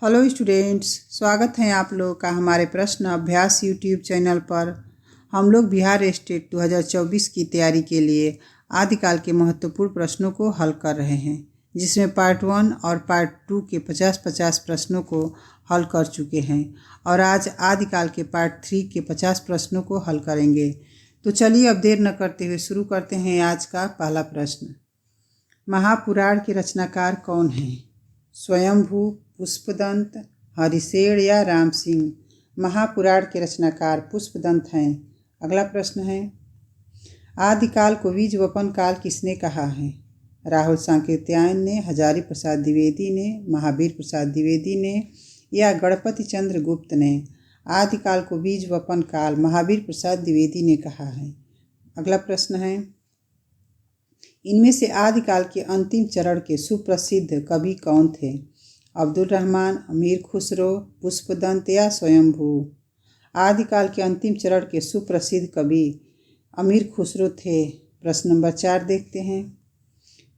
Hello students, स्वागत है आप लोग का हमारे प्रश्न अभ्यास यूट्यूब चैनल पर। हम लोग बिहार स्टेट 2024 की तैयारी के लिए आदिकाल के महत्वपूर्ण प्रश्नों को हल कर रहे हैं, जिसमें पार्ट 1 और पार्ट 2 के 50-50 प्रश्नों को हल कर चुके हैं और आज आदिकाल के पार्ट 3 के 50 प्रश्नों को हल करेंगे। तो चलिए अब देर न करते हुए शुरू करते हैं आज का पहला प्रश्न। महापुराण के रचनाकार कौन हैं? स्वयंभू, पुष्पदंत, हरिशेण या राम सिंह? महापुराण के रचनाकार पुष्पदंत हैं। अगला प्रश्न है, आदिकाल को बीज वपन काल किसने कहा है? राहुल सांकृत्यायन ने, हजारी प्रसाद द्विवेदी ने, महावीर प्रसाद द्विवेदी ने या गणपति चंद्र गुप्त ने? आदिकाल को बीज वपन काल महावीर प्रसाद द्विवेदी ने कहा है। अगला प्रश्न है, इनमें से आदिकाल के अंतिम चरण के सुप्रसिद्ध कवि कौन थे? अब्दुल रहमान, अमीर खुसरो, पुष्पदंत या स्वयंभू? आदिकाल के अंतिम चरण के सुप्रसिद्ध कवि अमीर खुसरो थे। प्रश्न नंबर 4 देखते हैं,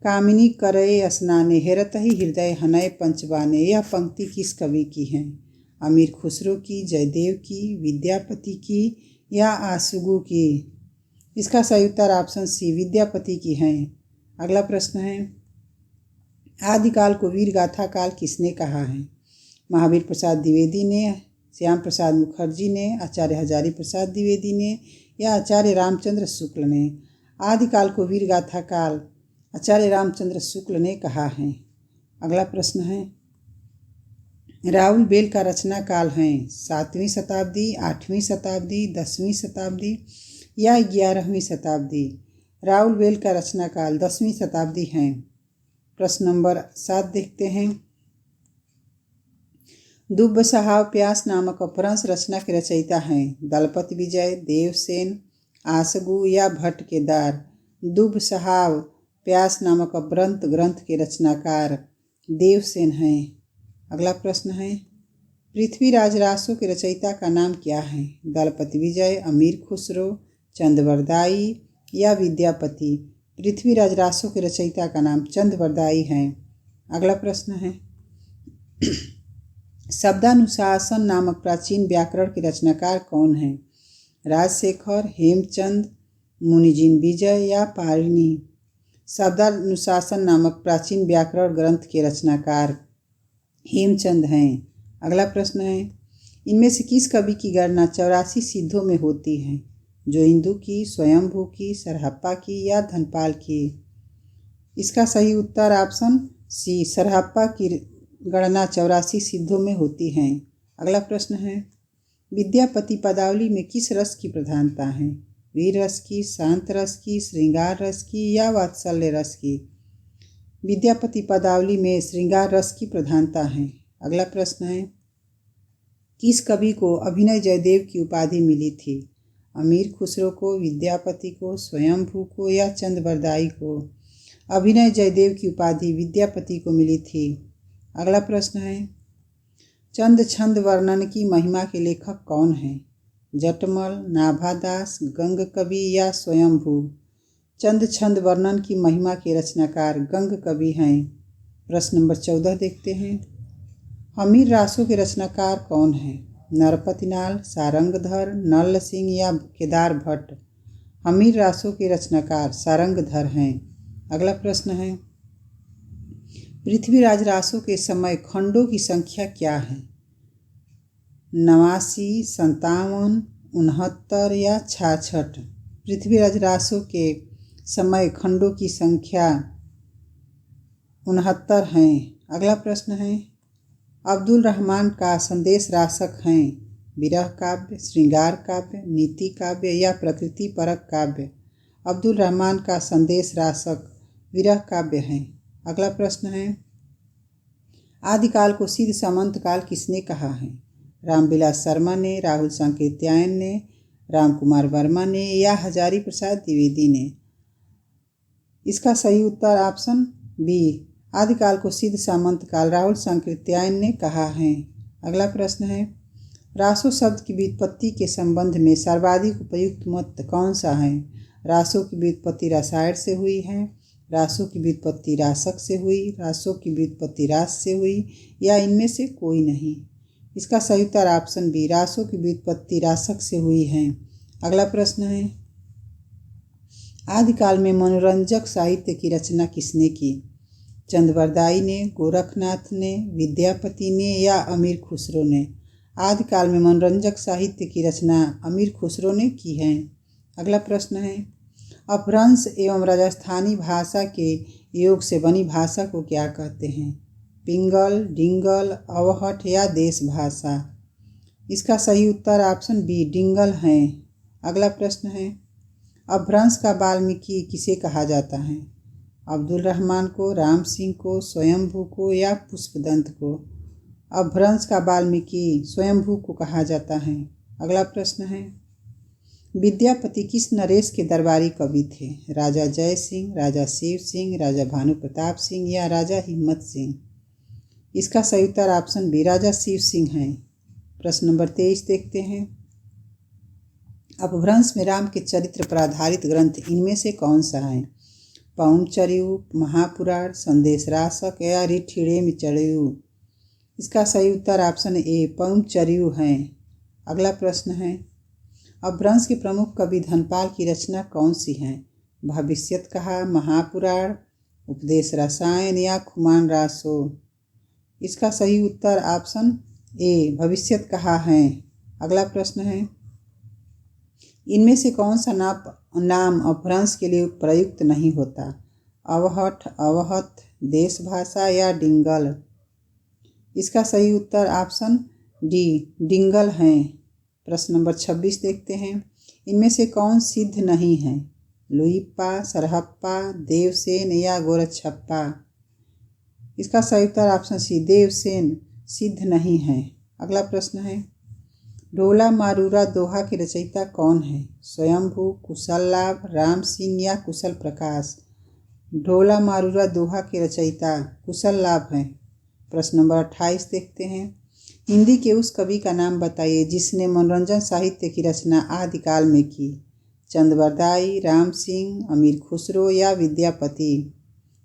कामिनी करय स्नाने हेरत ही हृदय हनय पंचबाने? यह पंक्ति किस कवि की है? अमीर खुसरो की, जयदेव की, विद्यापति की या आशुगु की? इसका सही उत्तर ऑप्शन सी विद्यापति की है। अगला प्रश्न है, आदिकाल को वीर गाथा काल किसने कहा है? महावीर प्रसाद द्विवेदी ने, श्याम प्रसाद मुखर्जी ने, आचार्य हजारी प्रसाद द्विवेदी ने या आचार्य रामचंद्र शुक्ल ने? आदिकाल को वीर गाथा काल आचार्य रामचंद्र शुक्ल ने कहा है। अगला प्रश्न है, राउल बेल का रचना काल है 7वीं शताब्दी, 8वीं शताब्दी, 10वीं शताब्दी या 11वीं शताब्दी? राउल बेल का रचना काल 10वीं शताब्दी है। प्रश्न नंबर 7 देखते हैं, दुब सहाव प्यास नामक अपभ्रंश रचना के रचयिता हैं? दलपति विजय, देवसेन, आशगु या भट्ट केदार? दुब सहाव प्यास नामक अपभ्रंश ग्रंथ के रचनाकार देवसेन हैं। अगला प्रश्न है, पृथ्वीराज रासो के रचयिता का नाम क्या है? दलपति विजय, अमीर खुसरो, चंदवरदाई या विद्यापति? पृथ्वीराज रासो के रचयिता का नाम चंदवरदाई है। अगला प्रश्न है, शब्दानुशासन नामक प्राचीन व्याकरण के रचनाकार कौन है? राजशेखर, हेमचंद, मुनिजिन विजय या पाणिनि? शब्दानुशासन नामक प्राचीन व्याकरण ग्रंथ के रचनाकार हेमचंद हैं। अगला प्रश्न है, इनमें से किस कवि की गणना 84 सिद्धों में होती है? जो इंदु की, स्वयंभू की, सरहप्पा की या धनपाल की? इसका सही उत्तर ऑप्शन सी सरहप्पा की गणना 84 सिद्धों में होती है। अगला प्रश्न है, विद्यापति पदावली में किस रस की प्रधानता है? वीर रस की, शांत रस की, श्रृंगार रस की या वात्सल्य रस की? विद्यापति पदावली में श्रृंगार रस की प्रधानता है। अगला प्रश्न है, किस कवि को अभिनय जयदेव की उपाधि मिली थी? अमीर खुसरो को, विद्यापति को, स्वयंभू को या चंदवरदाई को? अभिनय जयदेव की उपाधि विद्यापति को मिली थी। अगला प्रश्न है, चंद छंद वर्णन की महिमा के लेखक कौन हैं? जटमल, नाभादास, गंग कवि या स्वयंभू? चंद छंद वर्णन की महिमा के रचनाकार गंग कवि हैं। प्रश्न नंबर 14 देखते हैं, हमीर रासो के रचनाकार कौन हैं? नरपतिनाल, सारंगधर, नल सिंह या केदार भट्ट? हमीर रासो के रचनाकार सारंगधर हैं। अगला प्रश्न है, पृथ्वीराज रासो के समय खंडों की संख्या क्या है? 89, 57, 69 या 66? पृथ्वीराज रासो के समय खंडों की संख्या 69 हैं। अगला प्रश्न है, अब्दुल रहमान का संदेश रासक हैं? विरह काव्य, श्रृंगार काव्य, नीति काव्य या प्रकृति परक काव्य? अब्दुल रहमान का संदेश रासक विरह काव्य हैं। अगला प्रश्न है, आदिकाल को सिद्ध सामंत काल किसने कहा है? रामविलास शर्मा ने, राहुल सांकृत्यायन ने, राम कुमार वर्मा ने या हजारी प्रसाद द्विवेदी ने? इसका सही उत्तर ऑप्शन बी आदिकाल को सिद्ध सामंत काल राहुल सांकृत्यायन ने कहा है। अगला प्रश्न है, रासो शब्द की व्युत्पत्ति के संबंध में सर्वाधिक उपयुक्त मत कौन सा है? रासो की व्युत्पत्ति रसायन से हुई है, रासों की व्युत्पत्ति रासक से हुई, रासों की व्युत्पत्ति रास से हुई, या इनमें से कोई नहीं। इसका सही उत्तर ऑप्शन बी, रासों की व्युत्पत्ति रासक से हुई है। अगला प्रश्न है, आदिकाल में मनोरंजक साहित्य की रचना किसने की? चंद्रवरदाई ने, गोरखनाथ ने, विद्यापति ने या अमीर खुसरो ने? आदिकाल में मनोरंजक साहित्य की रचना अमीर खुसरो ने की है। अगला प्रश्न है, अपभ्रंश एवं राजस्थानी भाषा के योग से बनी भाषा को क्या कहते हैं? पिंगल, डिंगल, अवहट या देश भाषा? इसका सही उत्तर ऑप्शन बी, डिंगल है। अगला प्रश्न है, अपभ्रंश का वाल्मीकि किसे कहा जाता है? अब्दुल रहमान को, राम सिंह को, स्वयंभू को या पुष्पदंत को? अपभ्रंश का वाल्मीकि स्वयंभू को कहा जाता है। अगला प्रश्न है, विद्यापति किस नरेश के दरबारी कवि थे? राजा जय सिंह, राजा शिव सिंह, राजा भानु प्रताप सिंह या राजा हिम्मत सिंह? इसका सही उत्तर ऑप्शन बी, राजा शिव सिंह है। प्रश्न नंबर 23 देखते हैं, अपभ्रंश में राम के चरित्र पर आधारित ग्रंथ इनमें से कौन सा है? पौमचर्यु, महापुराण, संदेश रासक या ऋठिणेमिचर्यु? इसका सही उत्तर ऑप्शन ए, पौमचर्यु है। अगला प्रश्न है, अपभ्रंश के प्रमुख कवि धनपाल की रचना कौन सी है? भविष्यत कहा, महापुराण, उपदेश रसायन या खुमान रासो? इसका सही उत्तर ऑप्शन ए, भविष्यत कहा है। अगला प्रश्न है, इनमें से कौन सा नाम अपभ्रंश के लिए प्रयुक्त नहीं होता? अवहट, अवहत, देश भाषा या डिंगल? इसका सही उत्तर ऑप्शन डी, डिंगल है। प्रश्न नंबर 26 देखते हैं, इनमें से कौन सिद्ध नहीं है? लुइप्पा, सरहप्पा, देवसेन या गोरक्षप्पा? इसका सही उत्तर ऑप्शन सी, देवसेन सिद्ध नहीं है। अगला प्रश्न है, ढोला मारूरा दोहा के रचयिता कौन है? स्वयंभू, कुशल लाभ, राम सिंह या कुशल प्रकाश? ढोला मारूरा दोहा के रचयिता कुशल लाभ हैं। प्रश्न नंबर 28 देखते हैं, हिंदी के उस कवि का नाम बताइए जिसने मनोरंजन साहित्य की रचना आदिकाल में की? चंद्रवरदाई, राम सिंह, अमीर खुसरो या विद्यापति?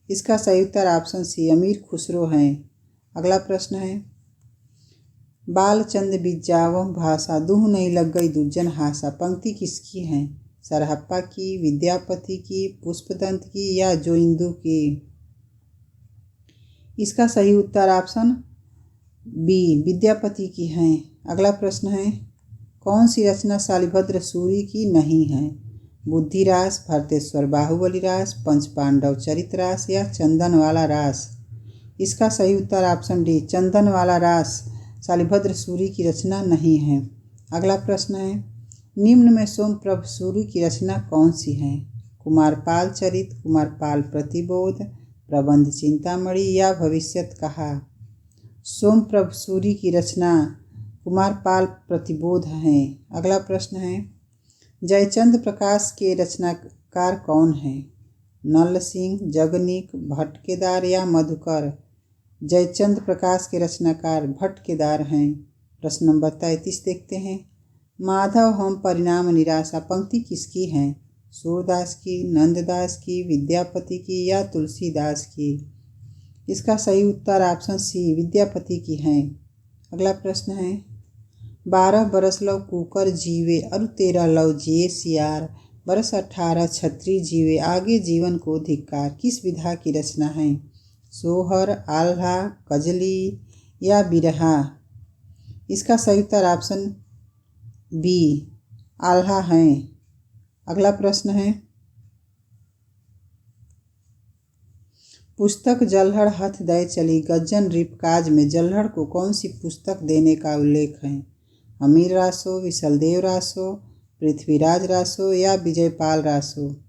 इसका सही उत्तर ऑप्शन सी, अमीर खुसरो हैं। अगला प्रश्न है, बालचंद बिजावह भाषा दूह नहीं लग गई दुज्जन हासा पंक्ति किसकी है? सरहप्पा की, विद्यापति की, पुष्पदंत की या जोइंदू की? इसका सही उत्तर ऑप्शन बी, विद्यापति की है। अगला प्रश्न है, कौन सी रचना शालिभद्र सूरी की नहीं है? बुद्धिरास, भरतेश्वर बाहुबली रास, पंचपांडव चरित रास या चंदनवाला रास? इसका सही उत्तर ऑप्शन डी, चंदनवाला रास शालिभद्र सूरी की रचना नहीं है। अगला प्रश्न है, निम्न में सोमप्रभ सूरी की रचना कौन सी है? कुमारपाल चरित, कुमारपाल प्रतिबोध, प्रबंध चिंतामणि या भविष्यत कहा? सोमप्रभ सूरी की रचना कुमारपाल प्रतिबोध है। अगला प्रश्न है, जयचंद प्रकाश के रचनाकार कौन है? नल सिंह, जगनीक, भट्ट-केदार या मधुकर? जयचंद प्रकाश के रचनाकार भट्ट-केदार हैं। प्रश्न नंबर 33 देखते हैं, माधव हम परिणाम निराशा पंक्ति किसकी है? सूरदास की, नंददास की, विद्यापति की या तुलसीदास की? इसका सही उत्तर ऑप्शन सी, विद्यापति की है। अगला प्रश्न है, 12 बरस लव कुकर जीवे अरु 13 लव जिए सियार, बरस 18 छत्री जीवे आगे जीवन को धिक्कार किस विधा की रचना है? सोहर, आल्हा, कजली या बिरहा? इसका सही उत्तर ऑप्शन बी, आल्हा है। अगला प्रश्न है, पुस्तक जल्हड़ हथ दय चली गज्जन रिपकाज में जल्हड़ को कौन सी पुस्तक देने का उल्लेख है? अमीर रासो, विशलदेव रासो, पृथ्वीराज रासो या विजयपाल रासो?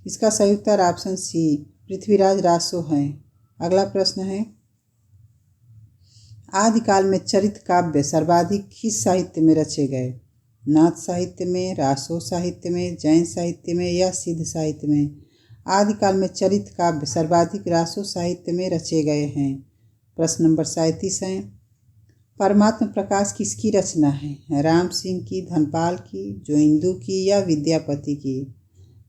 इसका सही उत्तर ऑप्शन सी, पृथ्वीराज रासो है। अगला प्रश्न है, आदिकाल में चरित काव्य सर्वाधिक किस साहित्य में रचे गए? नाथ साहित्य में, रासो साहित्य में, जैन साहित्य में या सिद्ध साहित्य में? आदिकाल में चरित काव्य सर्वाधिक रासो साहित्य में रचे गए हैं। प्रश्न नंबर 37 है, परमात्म प्रकाश किसकी रचना है? राम सिंह की, धनपाल की, जोइंदू की या विद्यापति की?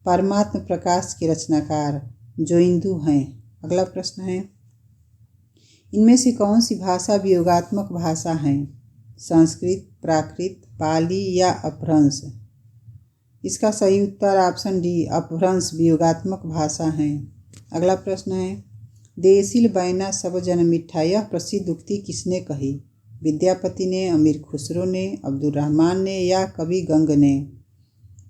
परमात्म प्रकाश के रचनाकार जो इंदु हैं। अगला प्रश्न है, इनमें से कौन सी भाषा वियोगात्मक भाषा है? संस्कृत, प्राकृत, पाली या अपभ्रंश? इसका सही उत्तर ऑप्शन डी अपभ्रंश वियोगात्मक भाषा है। अगला प्रश्न है, देसिल बैना सब जन मिठा यह प्रसिद्ध उक्ति किसने कही? विद्यापति ने, अमीर खुसरो ने, अब्दुल रहमान ने या कवि गंग ने?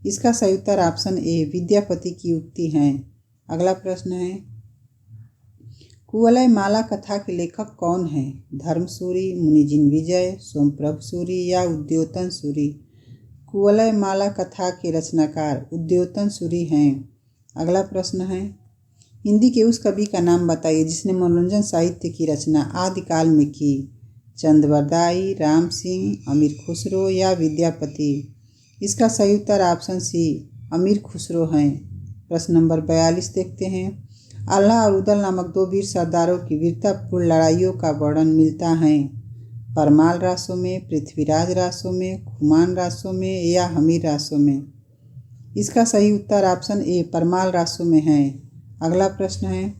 इसका सही उत्तर ऑप्शन ए विद्यापति की उक्ति है। अगला प्रश्न है, कुवलय माला कथा के लेखक कौन हैं? धर्मसूरी, मुनिजिन विजय, सोमप्रभ सूरी या उद्योतन सूरी? कुवलय माला कथा के रचनाकार उद्योतन सूरी हैं। अगला प्रश्न है, हिंदी के उस कवि का नाम बताइए जिसने मनोरंजन साहित्य की रचना आदिकाल में की? चंद-बरदाई, राम सिंह, अमीर खुसरो या विद्यापति? इसका सही उत्तर ऑप्शन सी अमीर खुसरो हैं। प्रश्न नंबर 42 देखते हैं, आल्हा और उदल नामक दो वीर सरदारों की वीरतापूर्ण लड़ाइयों का वर्णन मिलता है? परमाल रासों में, पृथ्वीराज रासों में, खुमान रासों में या हमीर रासों में? इसका सही उत्तर ऑप्शन ए परमाल रासों में है। अगला प्रश्न है,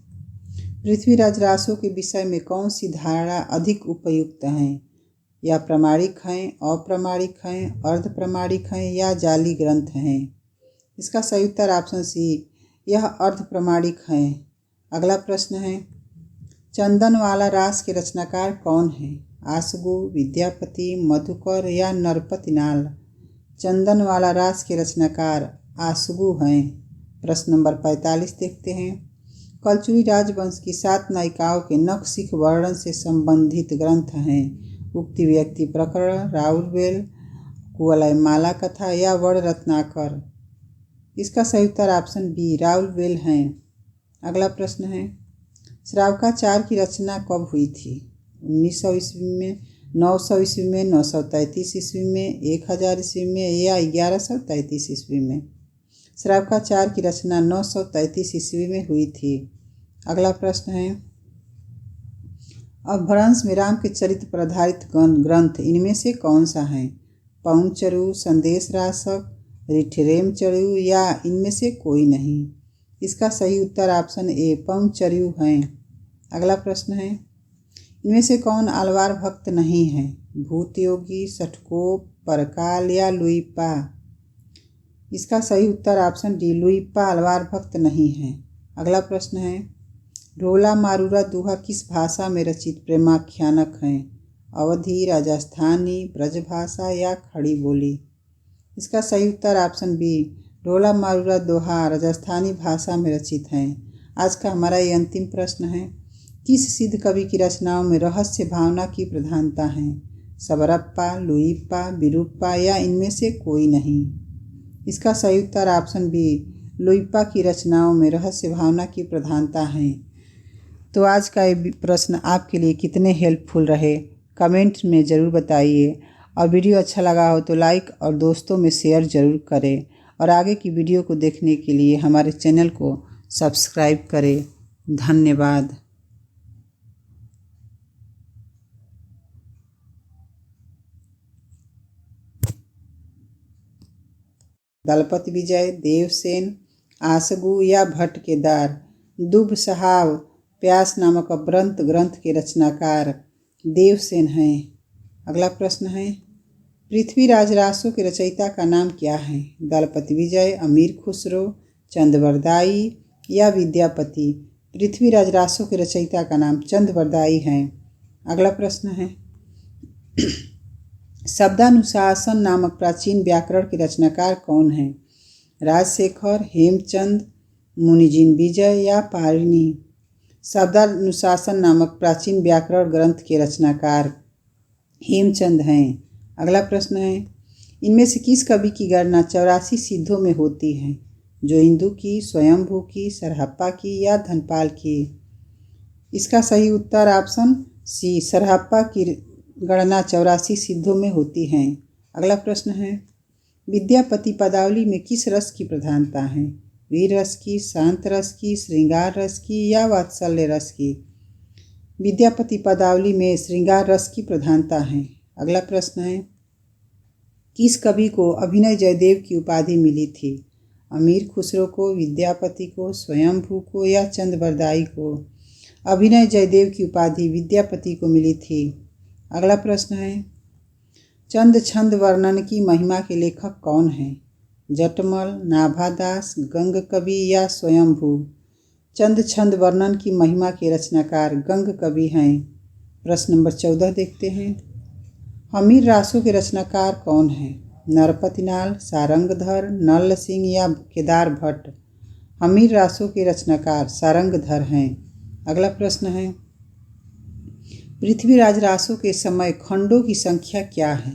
पृथ्वीराज रासों के विषय में कौन सी धारणा अधिक उपयुक्त है? या प्रामाणिक हैं, अप्रामाणिक हैं, अर्धप्रामाणिक हैं या जाली ग्रंथ हैं? इसका सही उत्तर ऑप्शन सी यह अर्धप्रामाणिक हैं। अगला प्रश्न है, चंदनवाला रास के रचनाकार कौन है? आसगु, विद्यापति, मधुकर या नरपतिनाल? चंदनवाला रास के रचनाकार आसगु हैं। प्रश्न नंबर 45 देखते हैं, कलचुरी राजवंश की 7 नायिकाओं के नखशिख वर्णन से संबंधित ग्रंथ हैं? उक्ति व्यक्ति प्रकरण, राउरवेल, कुवलय माला कथा या वर्ण रत्नाकर? इसका सही उत्तर ऑप्शन बी राउरवेल हैं। अगला प्रश्न है, श्रावकाचार की रचना कब हुई थी? 1900 ईस्वी में, 900 ईस्वी में, 933 ईस्वी में, 1000 ईस्वी में या 1133 ईस्वी में? श्रावकाचार की रचना 933 ईस्वी में हुई थी। अगला प्रश्न है, अपभ्रंश में राम के चरित्र पर आधारित ग्रंथ इनमें से कौन सा है? पौंचरू, संदेश रासक, रिठिरेमचरू या इनमें से कोई नहीं? इसका सही उत्तर ऑप्शन ए पौंचरू हैं। अगला प्रश्न है, इनमें से कौन आलवार भक्त नहीं है? भूतयोगी, सठकोप, परकाल या लुइपा? इसका सही उत्तर ऑप्शन डी लुइपा आलवार भक्त नहीं है। अगला प्रश्न है, ढोला मारूरा दोहा किस भाषा में रचित प्रेमाख्यानक हैं? अवधी, राजस्थानी, ब्रजभाषा या खड़ी बोली? इसका सही उत्तर ऑप्शन बी ढोला मारूरा दोहा राजस्थानी भाषा में रचित हैं। आज का हमारा ये अंतिम प्रश्न है, किस सिद्ध कवि की रचनाओं में रहस्य भावना की प्रधानता है? सबरप्पा, लुइप्पा, विरूप्पा या इनमें से कोई नहीं? इसका सही उत्तर ऑप्शन बी लुइप्पा की रचनाओं में रहस्य भावना की प्रधानता है। तो आज का ये प्रश्न आपके लिए कितने हेल्पफुल रहे कमेंट में ज़रूर बताइए, और वीडियो अच्छा लगा हो तो लाइक और दोस्तों में शेयर ज़रूर करें, और आगे की वीडियो को देखने के लिए हमारे चैनल को सब्सक्राइब करें। धन्यवाद। दलपति विजय, देवसेन, आसगु या भट्ट केदार? दुब साहब प्यास नामक ग्रंथ के रचनाकार देवसेन हैं। अगला प्रश्न है, पृथ्वीराज रासों के रचयिता का नाम क्या है? दलपति विजय, अमीर खुसरो, चंद-बरदाई या विद्यापति? पृथ्वीराज रासों के रचयिता का नाम चंद-बरदाई हैं। अगला प्रश्न है, शब्दानुशासन नामक प्राचीन व्याकरण के रचनाकार कौन हैं? राजशेखर, हेमचंद, मुनिजिन विजय या पाणिनि? शब्दानुशासन नामक प्राचीन व्याकरण ग्रंथ के रचनाकार हेमचंद हैं। अगला प्रश्न है, इनमें से किस कवि की गणना 84 सिद्धों में होती है? जो इंदु की, स्वयंभू की, सरहप्पा की या धनपाल की? इसका सही उत्तर ऑप्शन सी सरहप्पा की गणना 84 सिद्धों में होती है। अगला प्रश्न है, विद्यापति पदावली में किस रस की प्रधानता है? वीर रस की, शांत रस की, श्रृंगार रस की या वात्सल्य रस की? विद्यापति पदावली में श्रृंगार रस की प्रधानता है। अगला प्रश्न है, किस कवि को अभिनय जयदेव की उपाधि मिली थी? अमीर खुसरो को, विद्यापति को, स्वयंभू को या चंदबरदाई को? अभिनय जयदेव की उपाधि विद्यापति को मिली थी। अगला प्रश्न है, चंद छंद वर्णन की महिमा के लेखक कौन हैं? जटमल, नाभादास, गंग कवि या स्वयंभू? चंद छंद वर्णन की महिमा के रचनाकार गंग कवि हैं। प्रश्न नंबर 14 देखते हैं, हमीर रासों के रचनाकार कौन हैं? नरपतिनाल, सारंगधर, नल सिंह या केदार भट्ट? हमीर रासों के रचनाकार सारंगधर हैं। अगला प्रश्न है, पृथ्वीराज रासों के समय खंडों की संख्या क्या है?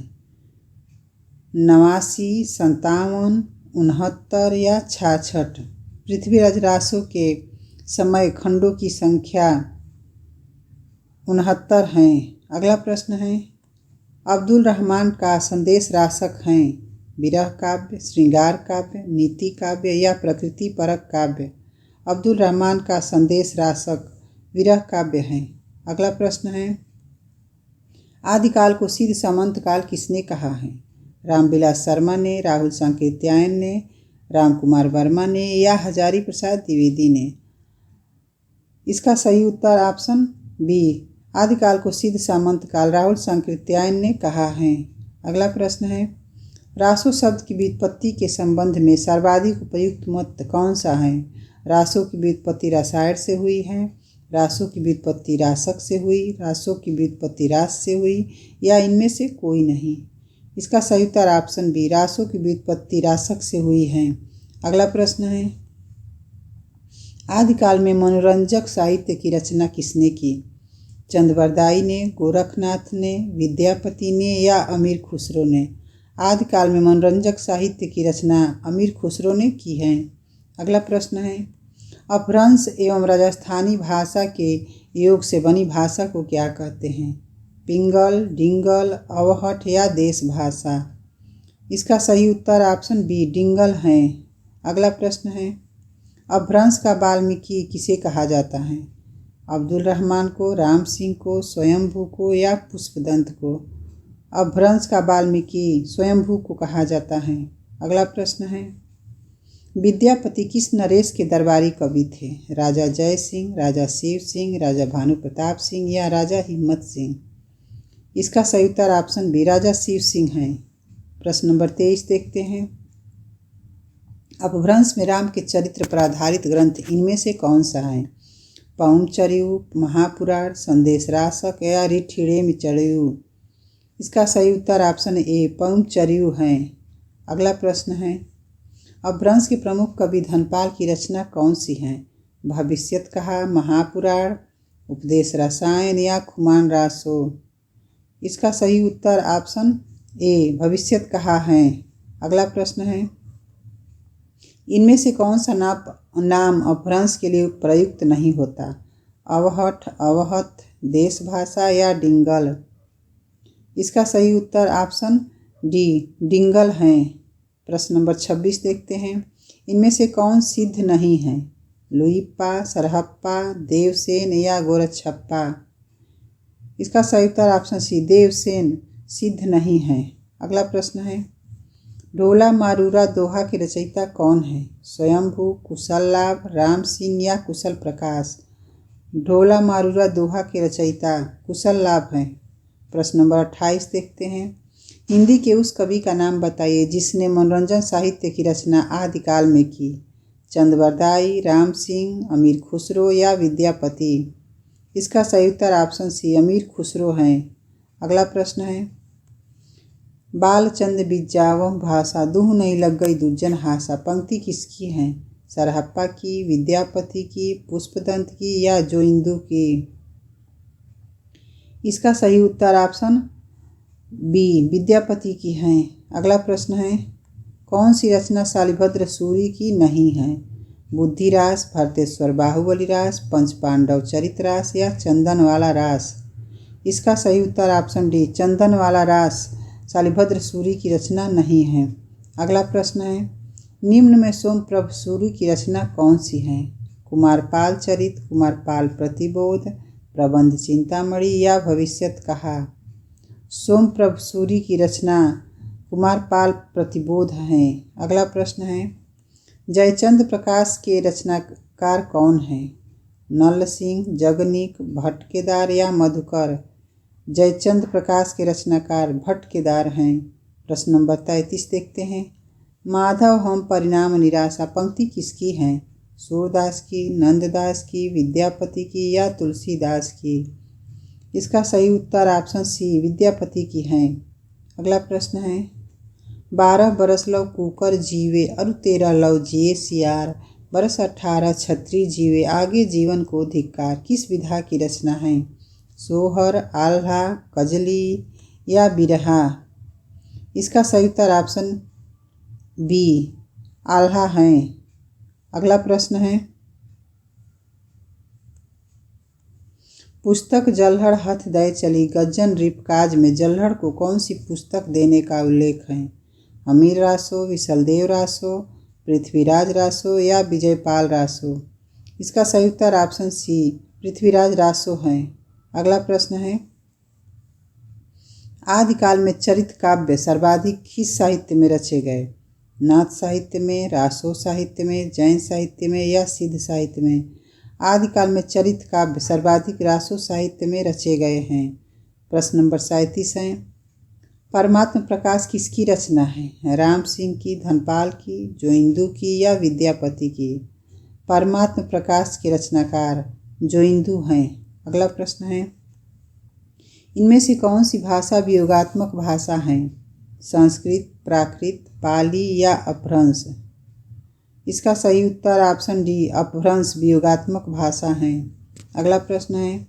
89, 57, 69 या 66? पृथ्वीराज रासों के समय खंडों की संख्या 69 हैं। अगला प्रश्न है, अब्दुल रहमान का संदेश रासक हैं विरह काव्य, श्रृंगार काव्य, नीति काव्य या प्रकृति परक काव्य? अब्दुल रहमान का संदेश रासक विरह काव्य हैं। अगला प्रश्न है, आदिकाल को सिद्ध सामंत काल किसने कहा है? रामविलास शर्मा ने, राहुल सांकृत्यायन ने, राम कुमार वर्मा ने या हजारी प्रसाद द्विवेदी ने? इसका सही उत्तर ऑप्शन बी, आदिकाल को सिद्ध सामंत काल राहुल सांकृत्यायन ने कहा है। अगला प्रश्न है, रासो शब्द की व्युत्पत्ति के संबंध में सर्वाधिक उपयुक्त मत कौन सा है? रासों की व्युत्पत्ति रसायन से हुई है, रासों की व्युत्पत्ति रासक से हुई, रासों की व्युत्पत्ति रास से हुई या इनमें से कोई नहीं? इसका सही उत्तर ऑप्शन बी, रासों की व्युत्पत्ति रासक से हुई है। अगला प्रश्न है, आदिकाल में मनोरंजक साहित्य की रचना किसने की? चंदबरदाई ने, गोरखनाथ ने, विद्यापति ने या अमीर खुसरो ने? आदिकाल में मनोरंजक साहित्य की रचना अमीर खुसरो ने की है। अगला प्रश्न है, अपभ्रंश एवं राजस्थानी भाषा के योग से बनी भाषा को क्या कहते हैं? पिंगल, डिंगल, अवहट या देश भाषा? इसका सही उत्तर ऑप्शन बी, डिंगल है। अगला प्रश्न है, अपभ्रंश का वाल्मीकि किसे कहा जाता है? अब्दुल रहमान को, राम सिंह को, स्वयंभू को या पुष्पदंत को? अपभ्रंश का वाल्मीकि स्वयंभू को कहा जाता है। अगला प्रश्न है, विद्यापति किस नरेश के दरबारी कवि थे? राजा जय सिंह, राजा शिव सिंह, राजा भानु प्रताप सिंह या राजा हिम्मत सिंह? इसका सही उत्तर ऑप्शन बी, राजा शिव सिंह है। प्रश्न नंबर 23 देखते हैं, अपभ्रंश में राम के चरित्र पर आधारित ग्रंथ इनमें से कौन सा है? पौमचर्यु, महापुराण, संदेश रासक या ऋठिणेमिचर्यु? इसका सही उत्तर ऑप्शन ए, पौमचर्यु है। अगला प्रश्न है, अपभ्रंश के प्रमुख कवि धनपाल की रचना कौन सी है? भविष्यत कहा, महापुराण, उपदेश रसायन या खुमान रासो? इसका सही उत्तर ऑप्शन ए, भविष्यत कहा है। अगला प्रश्न है, इनमें से कौन सा नाम अपभ्रंश के लिए प्रयुक्त नहीं होता? अवहट, अवहत, देश भाषा या डिंगल? इसका सही उत्तर ऑप्शन डी, डिंगल है। प्रश्न नंबर 26 देखते हैं, इनमें से कौन सिद्ध नहीं है? लुइप्पा, सरहप्पा, देवसेन या गोरछप्पा? इसका सही उत्तर ऑप्शन सी, देवसेन सिद्ध नहीं है। अगला प्रश्न है, ढोला मारूरा दोहा के रचयिता कौन है? स्वयंभू, कुशल लाभ, राम सिंह या कुशल प्रकाश? ढोला मारूरा दोहा के रचयिता कुशल लाभ हैं। प्रश्न नंबर 28 देखते हैं, हिंदी के उस कवि का नाम बताइए जिसने मनोरंजन साहित्य की रचना आदिकाल में की? चंदबरदाई, राम सिंह, अमीर खुसरो या विद्यापति? इसका सही उत्तर ऑप्शन सी, अमीर खुसरो हैं। अगला प्रश्न है, बालचंद बिजावह भाषा दूह नहीं लग गई दुज्जन हासा पंक्ति किसकी है? सरहप्पा की, विद्यापति की, पुष्पदंत की या जोइंदू की? इसका सही उत्तर ऑप्शन बी, विद्यापति की है। अगला प्रश्न है, कौन सी रचना शालिभद्र सूरी की नहीं है? बुद्धिरास, भरतेश्वर बाहुबली रास, पंचपांडव चरित रास या चंदनवाला रास? इसका सही उत्तर ऑप्शन डी, चंदनवाला रास शालिभद्र सूरी की रचना नहीं है। अगला प्रश्न है, निम्न में सोमप्रभ सूरी की रचना कौन सी है? कुमारपाल चरित, कुमारपाल प्रतिबोध, प्रबंध चिंतामणि या भविष्यत कहा? सोमप्रभ सूरी की रचना कुमारपाल प्रतिबोध है। अगला प्रश्न है, जयचंद्र प्रकाश के रचनाकार कौन हैं? नल सिंह, जगनीक, भट्ट-केदार या मधुकर? जयचंद्र प्रकाश के रचनाकार भट्ट-केदार हैं। प्रश्न नंबर 33 देखते हैं। माधव हम परिणाम निराशा पंक्ति किसकी है? सूरदास की, नंददास की, विद्यापति की या तुलसीदास की? इसका सही उत्तर ऑप्शन सी विद्यापति की है। अगला प्रश्न है 12 बरस लव कुकर जीवे अरु 13 लव जिए सियार, बरस 18 छत्री जीवे आगे जीवन को धिक्कार किस विधा की रचना है? सोहर, आल्हा, कजली या बिरहा? इसका सही उत्तर ऑप्शन बी आल्हा है। अगला प्रश्न है पुस्तक जल्हड़ हथ दय चली गज्जन रिपकाज में जल्हड़ को कौन सी पुस्तक देने का उल्लेख है? हमीर रासो, विशलदेव रासो, पृथ्वीराज रासो या विजयपाल रासो? इसका सही उत्तर ऑप्शन सी पृथ्वीराज रासो है। अगला प्रश्न है आदिकाल में चरित काव्य सर्वाधिक किस साहित्य में रचे गए? नाथ साहित्य में, रासो साहित्य में, जैन साहित्य में या सिद्ध साहित्य में? आदिकाल में चरित काव्य सर्वाधिक रासो साहित्य में रचे गए हैं। प्रश्न नंबर 37 है परमात्म प्रकाश किसकी रचना है? राम सिंह की, धनपाल की, जोइंदू की या विद्यापति की? परमात्म प्रकाश के रचनाकार जोइंदू हैं। अगला प्रश्न है इनमें से कौन सी भाषा वियोगात्मक भाषा है? संस्कृत, प्राकृत, पाली या अपभ्रंश? इसका सही उत्तर ऑप्शन डी अपभ्रंश वियोगात्मक भाषा है। अगला प्रश्न है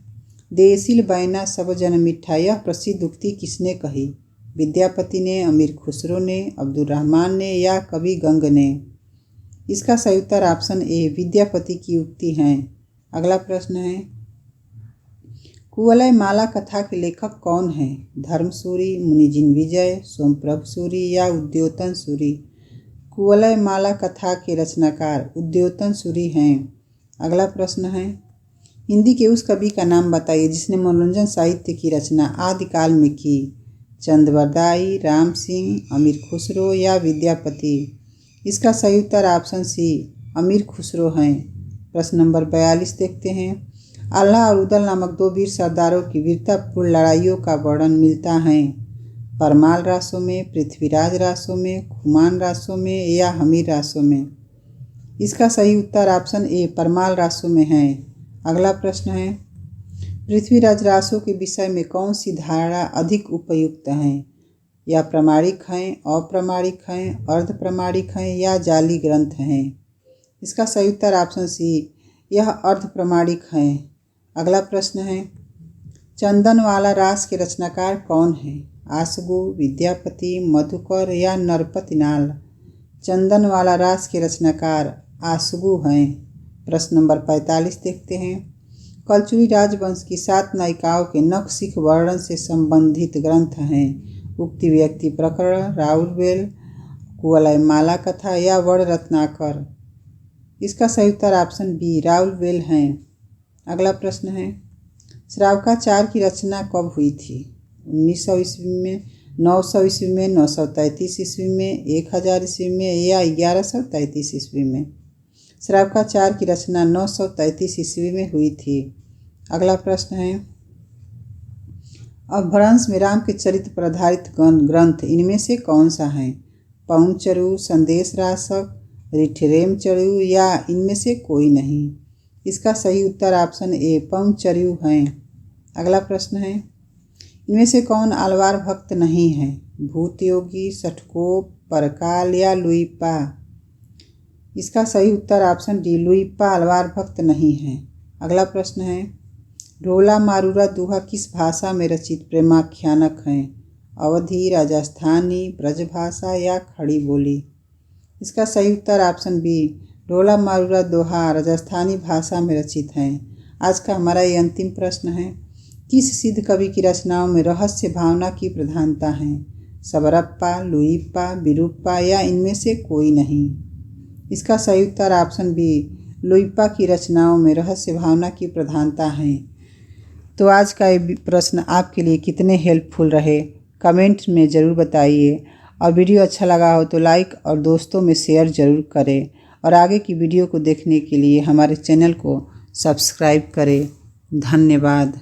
देसिल बैना सब जन मिठा यह प्रसिद्ध उक्ति किसने कही? विद्यापति ने, अमीर खुसरो ने, अब्दुल रहमान ने या कवि गंग ने? इसका सही उत्तर ऑप्शन ए विद्यापति की उक्ति है। अगला प्रश्न है कुवलय माला कथा के लेखक कौन हैं? धर्मसूरी, मुनिजिन विजय, सोमप्रभ सूरी या उद्योतन सूरी? कुवलय माला कथा के रचनाकार उद्योतन सूरी हैं। अगला प्रश्न है हिंदी के उस कवि का नाम बताइए जिसने मनोरंजन साहित्य की रचना आदिकाल में की? चंद्रवरदाई, राम सिंह, अमीर खुसरो या विद्यापति? इसका सही उत्तर ऑप्शन सी अमीर खुसरो हैं। प्रश्न नंबर 42 देखते हैं आल्हा और उदल नामक दो वीर सरदारों की वीरतापूर्ण लड़ाइयों का वर्णन मिलता है? परमाल रासों में, पृथ्वीराज रासों में, खुमान रासों में या हमीर रासों में? इसका सही उत्तर ऑप्शन ए परमाल रासों में है। अगला प्रश्न है पृथ्वीराज रासों के विषय में कौन सी धारणा अधिक उपयुक्त है? या प्रमाणिक हैं, अप्रमाणिक हैं, अर्ध प्रमाणिक हैं या जाली ग्रंथ हैं? इसका सही उत्तर ऑप्शन सी यह अर्ध प्रमाणिक हैं। अगला प्रश्न है चंदनवाला रास के रचनाकार कौन है? आसगु, विद्यापति, मधुकर या नरपतिनाल? चंदनवाला रास के रचनाकार आसगु हैं। प्रश्न नंबर 45 देखते हैं कलचुरी राजवंश की 7 नायिकाओं के नखशिख वर्णन से संबंधित ग्रंथ हैं? उक्ति व्यक्ति प्रकरण, राउरवेल, कुवलय माला कथा या वर्ण रत्नाकर? इसका सही उत्तर ऑप्शन बी राउरवेल हैं। अगला प्रश्न है श्रावकाचार की रचना कब हुई थी? 1900 ईस्वी में, 900 ईस्वी में, 933 ईस्वी में, 1000 ईस्वी में या 1133 ईस्वी में? श्रावकाचार की रचना 933 ईस्वी में हुई थी। अगला प्रश्न है अपभ्रंश में राम के चरित्र पर आधारित ग्रंथ इनमें से कौन सा है? पहुंचरु, संदेश रासक, रिठिरेमचरु या इनमें से कोई नहीं? इसका सही उत्तर ऑप्शन ए पहुंचरु हैं। अगला प्रश्न है इनमें से कौन आलवार भक्त नहीं है? भूतयोगी, सठकोप, परकाल या लुइपा? इसका सही उत्तर ऑप्शन डी लुइपा आलवार भक्त नहीं है। अगला प्रश्न है ढोला मारूरा दोहा किस भाषा में रचित प्रेमाख्यानक हैं? अवधी, राजस्थानी, ब्रजभाषा या खड़ी बोली? इसका सही उत्तर ऑप्शन बी ढोला मारूरा दोहा राजस्थानी भाषा में रचित हैं। आज का हमारा ये अंतिम प्रश्न है किस सिद्ध कवि की रचनाओं में रहस्य भावना की प्रधानता है? सबरप्पा, लुइप्पा, विरूप्पा या इनमें से कोई नहीं? इसका सही उत्तर ऑप्शन बी लुइप्पा की रचनाओं में रहस्य भावना की प्रधानता है। तो आज का ये प्रश्न आपके लिए कितने हेल्पफुल रहे कमेंट में ज़रूर बताइए और वीडियो अच्छा लगा हो तो लाइक और दोस्तों में शेयर ज़रूर करें और आगे की वीडियो को देखने के लिए हमारे चैनल को सब्सक्राइब करें। धन्यवाद।